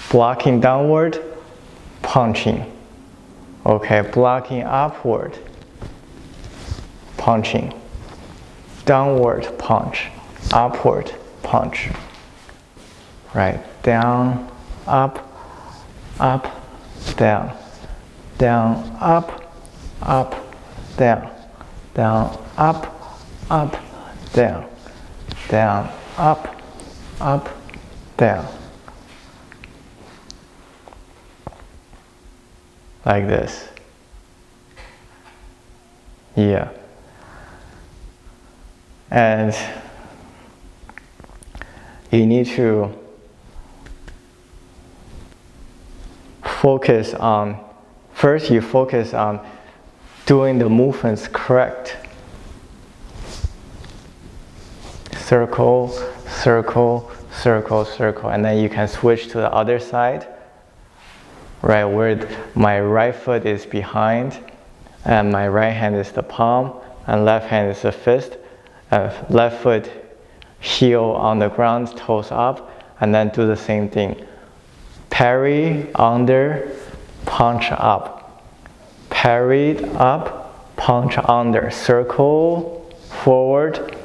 blocking downward, punching. Okay, blocking upward, punching. Downward punch, upward punch. Right, down, up, down. Down, up, down. Down, up, down. Down, up, down. Like this. Yeah. And you need to focus on, first you focus on doing the movements correct. Circle, circle, circle, circle, and then you can switch to the other side, right, where my right foot is behind, and my right hand is the palm, and left hand is the fist. Left foot, heel on the ground, toes up, and then do the same thing. Parry, under, punch up. Parried up, punch under. Circle, forward,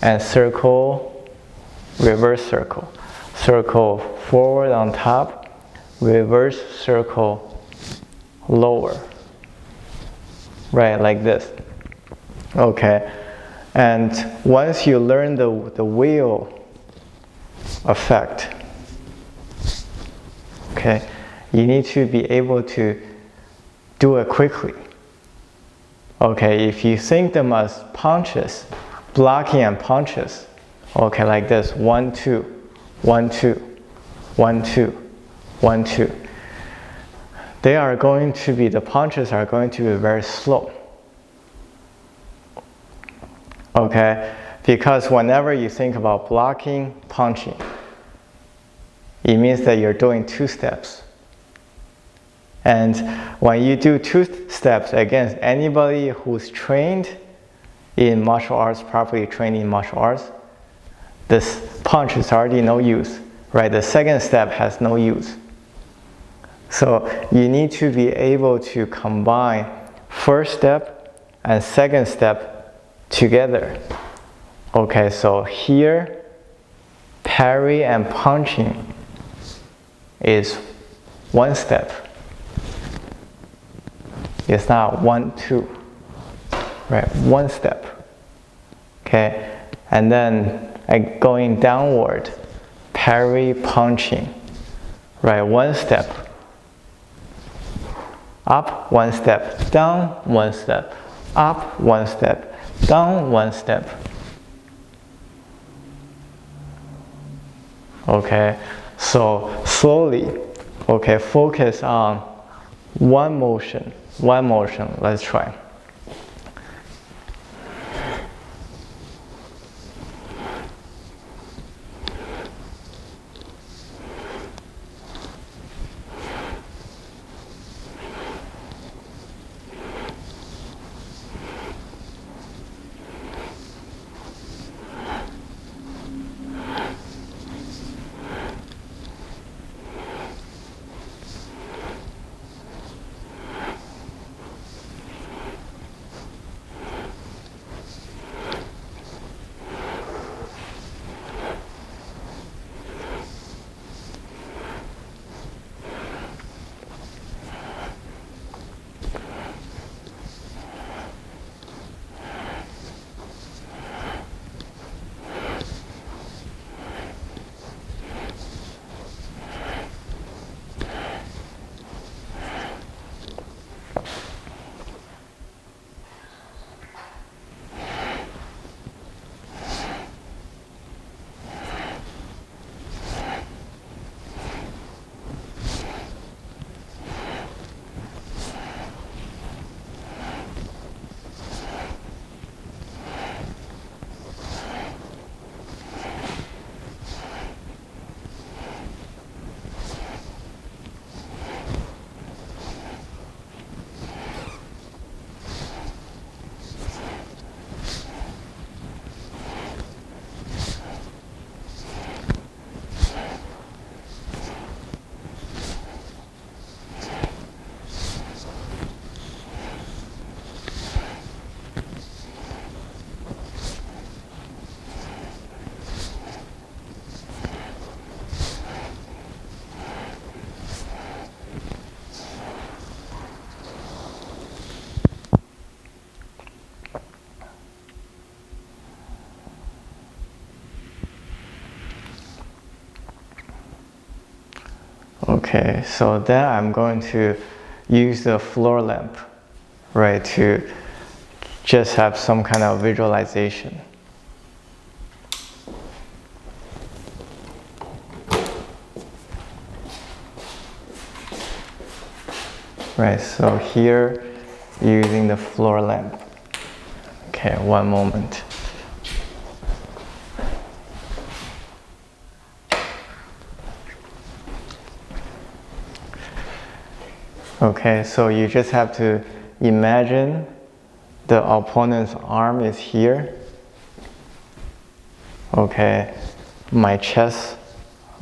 and circle, reverse circle. Circle, forward on top, reverse circle, lower. Right, like this. Okay. And once you learn the wheel effect, okay, you need to be able to do it quickly. Okay, if you think them as punches, blocking and punches, okay, like this, 1, 2, 1, 2, 1, 2, 1, 2. They are going to be, the punches are going to be very slow. Okay, because whenever you think about blocking, punching, it means that you're doing 2 steps. And when you do 2 steps against anybody who's trained in martial arts, properly trained in martial arts, this punch is already no use, right? The second step has no use. So you need to be able to combine first step and second step together. Okay, so here, parry and punching is 1 step. It's not 1, 2, right? 1 step. Okay, and then going downward, parry, punching, right? 1 step. Up, 1 step. Down, 1 step. Up, 1 step. Down, 1 step. Okay, so slowly, okay, focus on one motion. Let's try. Okay, so then I'm going to use the floor lamp, right, to just have some kind of visualization. Right, so here, using the floor lamp. Okay, one moment. Okay, so you just have to imagine the opponent's arm is here. Okay, my chest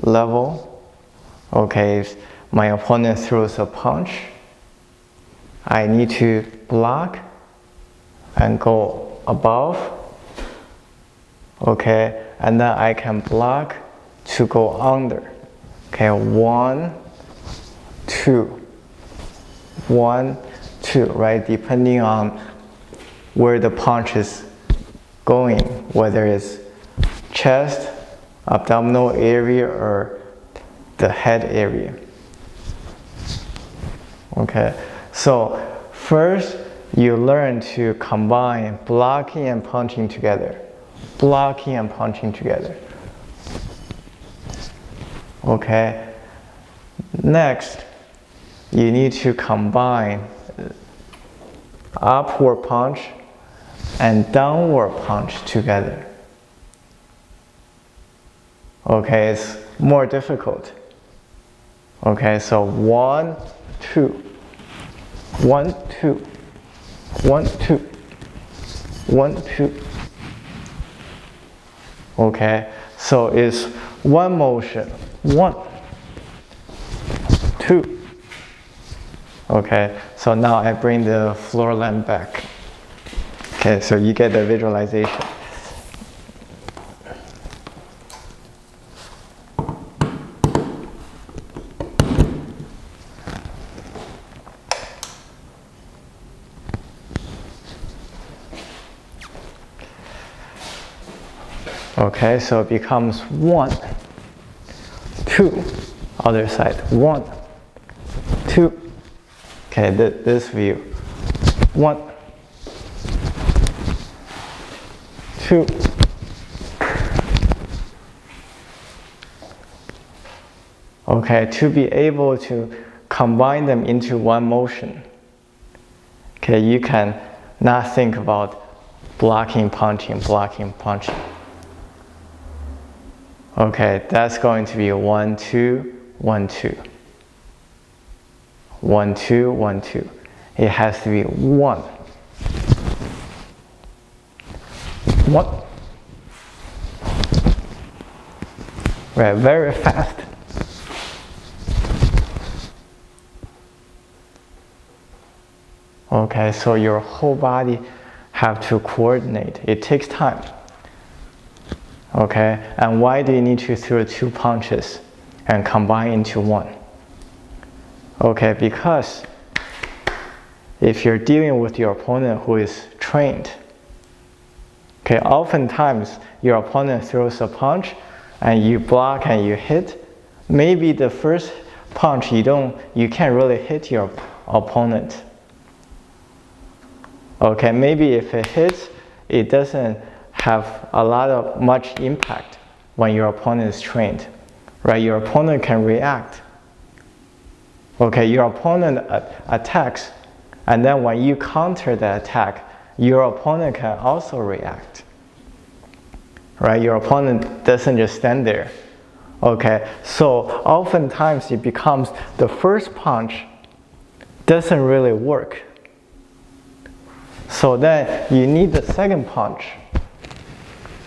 level. Okay, if my opponent throws a punch, I need to block and go above. Okay, and then I can block to go under. Okay, 1, 2. 1, 2, right? Depending on where the punch is going, whether it's chest, abdominal area, or the head area. Okay, so first you learn to combine blocking and punching together. Blocking and punching together. Okay, next you need to combine upward punch and downward punch together. Okay, it's more difficult. Okay, so 1, 2. 1, 2. 1, 2. 1, 2. Okay, so it's one motion. 1, 2. Okay, so now I bring the floor lamp back. Okay, so you get the visualization. Okay, so it becomes 1, 2, other side, 1, 2. Okay, this view, 1, 2. Okay, to be able to combine them into one motion. Okay, you can not think about blocking, punching, blocking, punching. Okay, that's going to be 1, 2, 1, 2. 1, 2, 1, 2. It has to be 1. 1. Right, very fast. Okay, so your whole body have to coordinate. It takes time. Okay, and why do you need to throw 2 punches and combine into 1? Okay, because if you're dealing with your opponent who is trained, okay, oftentimes your opponent throws a punch and you block and you hit. Maybe the first punch you can't really hit your opponent. Okay, maybe if it hits, it doesn't have much impact when your opponent is trained, right? Your opponent can react. Okay, your opponent attacks, and then when you counter the attack, your opponent can also react. Right? Your opponent doesn't just stand there. Okay, so oftentimes it becomes the first punch doesn't really work. So then you need the second punch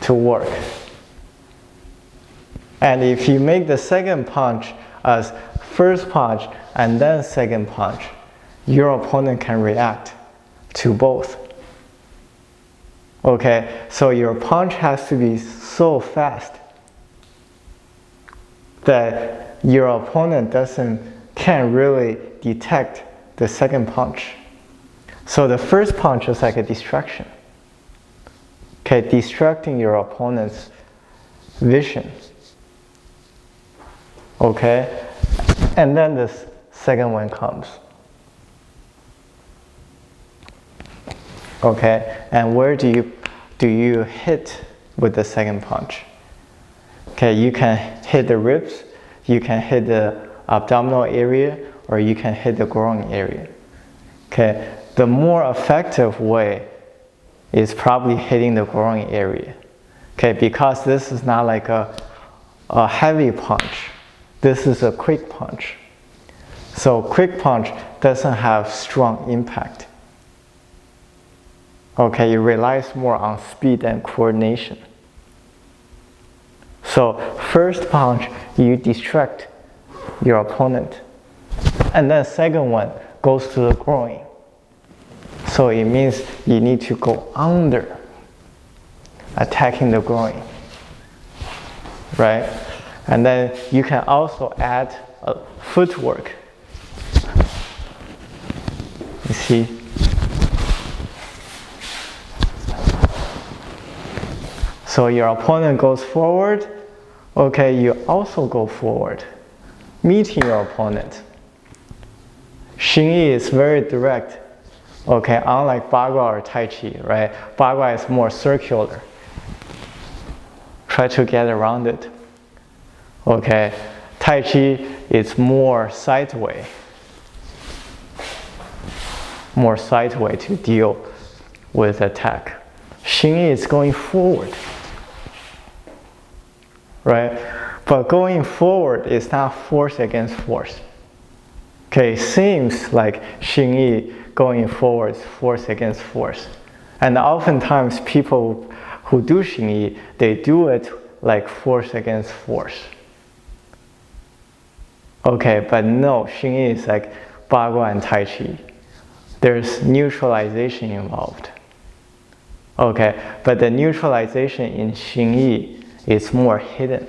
to work. And if you make the second punch as first punch and then second punch, your opponent can react to both. Okay, so your punch has to be so fast that your opponent can't really detect the second punch. So the first punch is like a distraction. Okay, distracting your opponent's vision. Okay, And then the second one comes. Okay, and where do you hit with the second punch? Okay, you can hit the ribs, you can hit the abdominal area, or you can hit the groin area. Okay, the more effective way is probably hitting the groin area. Okay, because this is not like a heavy punch. This is a quick punch. So quick punch doesn't have strong impact. Okay, it relies more on speed and coordination. So first punch, you distract your opponent. And then second one goes to the groin. So it means you need to go under, attacking the groin, right? And then you can also add a footwork. You see? So your opponent goes forward, okay, you also go forward, meeting your opponent. Xingyi is very direct, okay, unlike Bagua or Tai Chi, right? Bagua is more circular. Try to get around it. Okay, Tai Chi is more sideways to deal with attack. Xingyi is going forward, right? But going forward is not force against force. Okay, it seems like Xingyi going forward is force against force. And oftentimes people who do Xingyi, they do it like force against force. Okay, but no, Xingyi is like Bagua and Tai Chi. There's neutralization involved. Okay, but the neutralization in Xingyi is more hidden.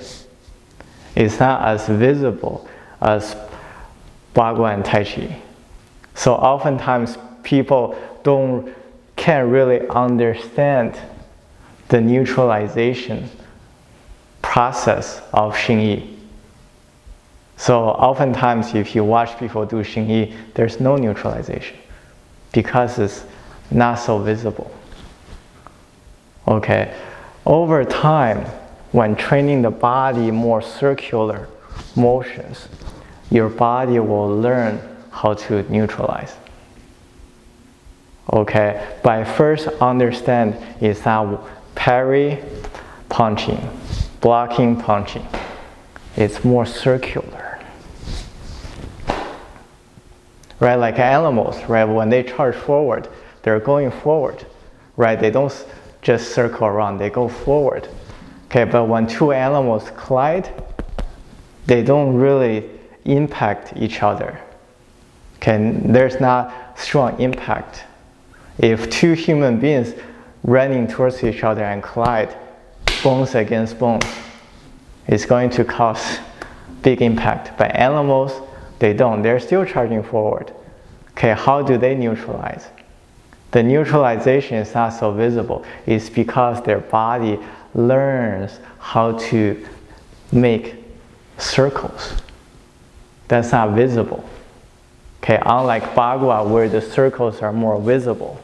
It's not as visible as Bagua and Tai Chi. So oftentimes people can't really understand the neutralization process of Xingyi. So oftentimes if you watch people do Xingyi, there's no neutralization because it's not so visible. Okay, over time, when training the body more circular motions, your body will learn how to neutralize. Okay, by first understand is that parry, punching, blocking, punching. It's more circular. Right, like animals, right, when they charge forward, they're going forward, right? They don't just circle around, they go forward. Okay, but when two animals collide, they don't really impact each other. Okay, there's not strong impact. If two human beings running towards each other and collide, bones against bones, it's going to cause big impact. But animals, they don't. They're still charging forward. Okay, how do they neutralize? The neutralization is not so visible. It's because their body learns how to make circles. That's not visible. Okay, unlike Bagua where the circles are more visible.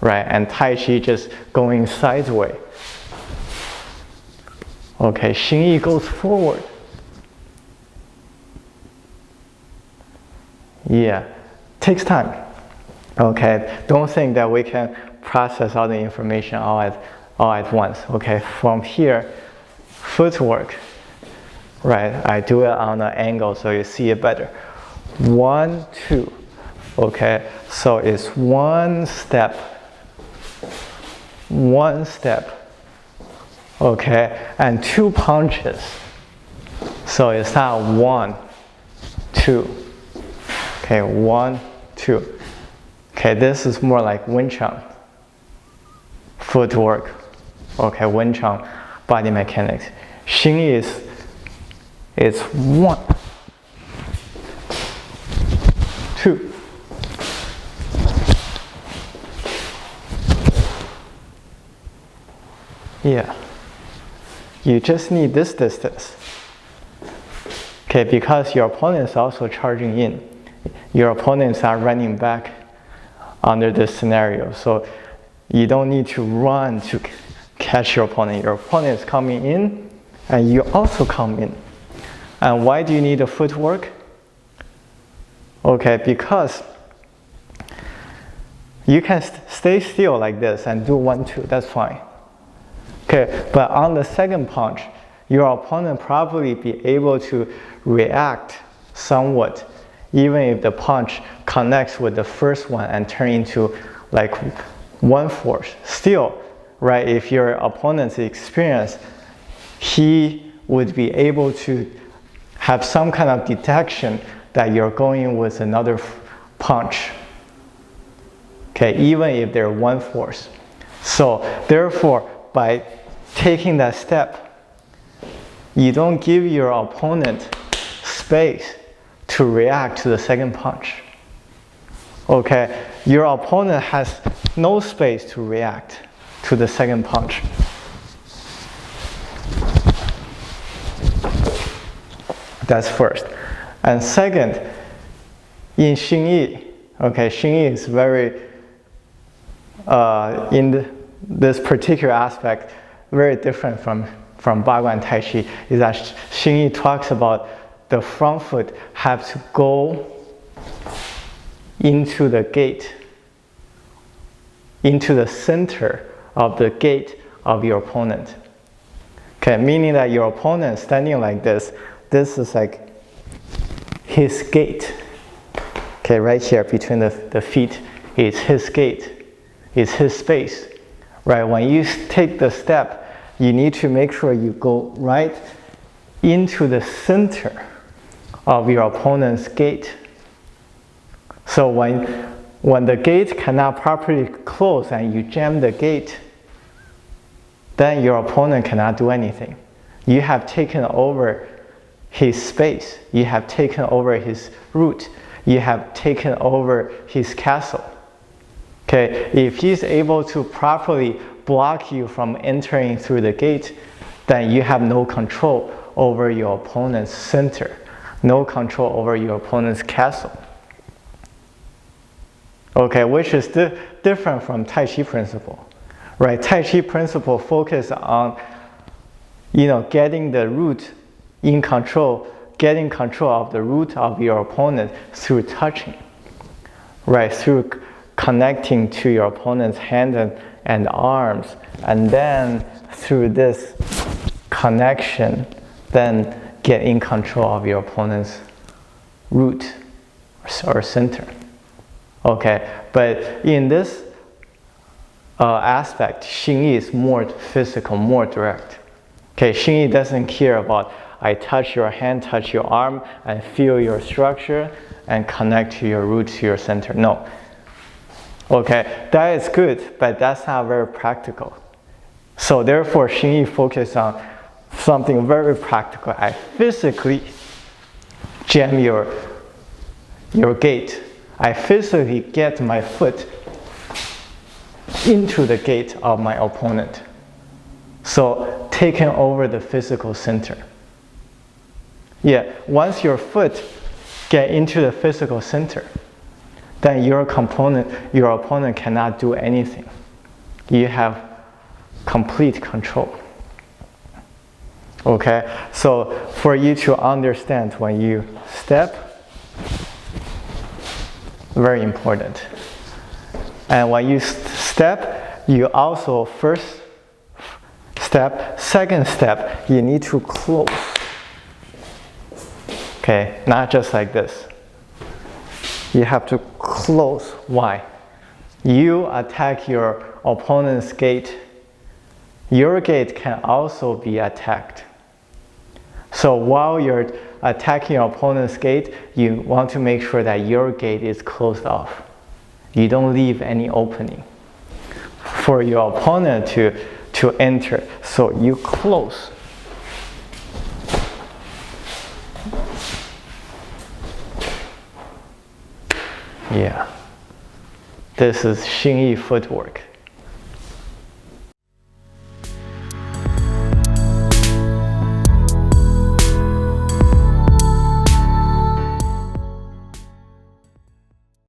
Right, and Tai Chi just going sideways. Okay, Xingyi goes forward. Yeah, takes time. Okay, don't think that we can process all the information all at once. Okay, from here, footwork. Right, I do it on an angle so you see it better. 1, 2. Okay, so it's one step. Okay, and 2 punches. So it's not 1, 2. Okay, 1, 2. Okay, this is more like Wing Chun. Footwork. Okay, Wing Chun, body mechanics. Xingyi is 1, 2. Yeah. you just need this distance. Okay, because your opponent is also charging in. Your opponents are running back under this scenario. So you don't need to run to catch your opponent. Your opponent is coming in and you also come in. And why do you need a footwork? Okay, because you can stay still like this and do 1-2, that's fine. Okay, but on the second punch, your opponent probably be able to react somewhat, even if the punch connects with the first one and turn into like one force. Still, right, if your opponent's experienced, he would be able to have some kind of detection that you're going with another punch. Okay, even if they're one force. So therefore, by taking that step, you don't give your opponent space to react to the second punch. Okay, your opponent has no space to react to the second punch. That's first. And second, in Xingyi, okay, Xingyi is very, this particular aspect, very different from Bengquan Tai Chi, is that Xingyi talks about the front foot have to go into the gate, into the center of the gate of your opponent. Okay, meaning that your opponent standing like this is like his gate. Okay, right here between the feet is his gate, is his space. Right, when you take the step, you need to make sure you go right into the center of your opponent's gate. So when the gate cannot properly close and you jam the gate, then your opponent cannot do anything. You have taken over his space. You have taken over his route. You have taken over his castle. Okay, if he's able to properly block you from entering through the gate, then you have no control over your opponent's center, no control over your opponent's castle. Okay, which is different from Tai Chi principle, right? Tai Chi principle focus on, getting the root in control, getting control of the root of your opponent through touching, right? Through connecting to your opponent's hand and arms, and then through this connection, then get in control of your opponent's root or center. Okay, but in this aspect, Xingyi is more physical, more direct. Okay, Xingyi doesn't care about I touch your hand, touch your arm, and feel your structure and connect to your root, to your center. No. Okay, that is good, but that's not very practical. So therefore, Xingyi focuses on something very practical. I physically jam your gate. I physically get my foot into the gate of my opponent. So taking over the physical center. Yeah, once your foot get into the physical center, then your opponent cannot do anything. You have complete control. Okay, so for you to understand when you step, very important. And when you step, you also first step, second step, you need to close. Okay, not just like this. You have to close. Why? You attack your opponent's gate. Your gate can also be attacked. So while you're attacking your opponent's gate, you want to make sure that your gate is closed off. You don't leave any opening for your opponent to enter. So you close. Yeah. This is Xingyi footwork.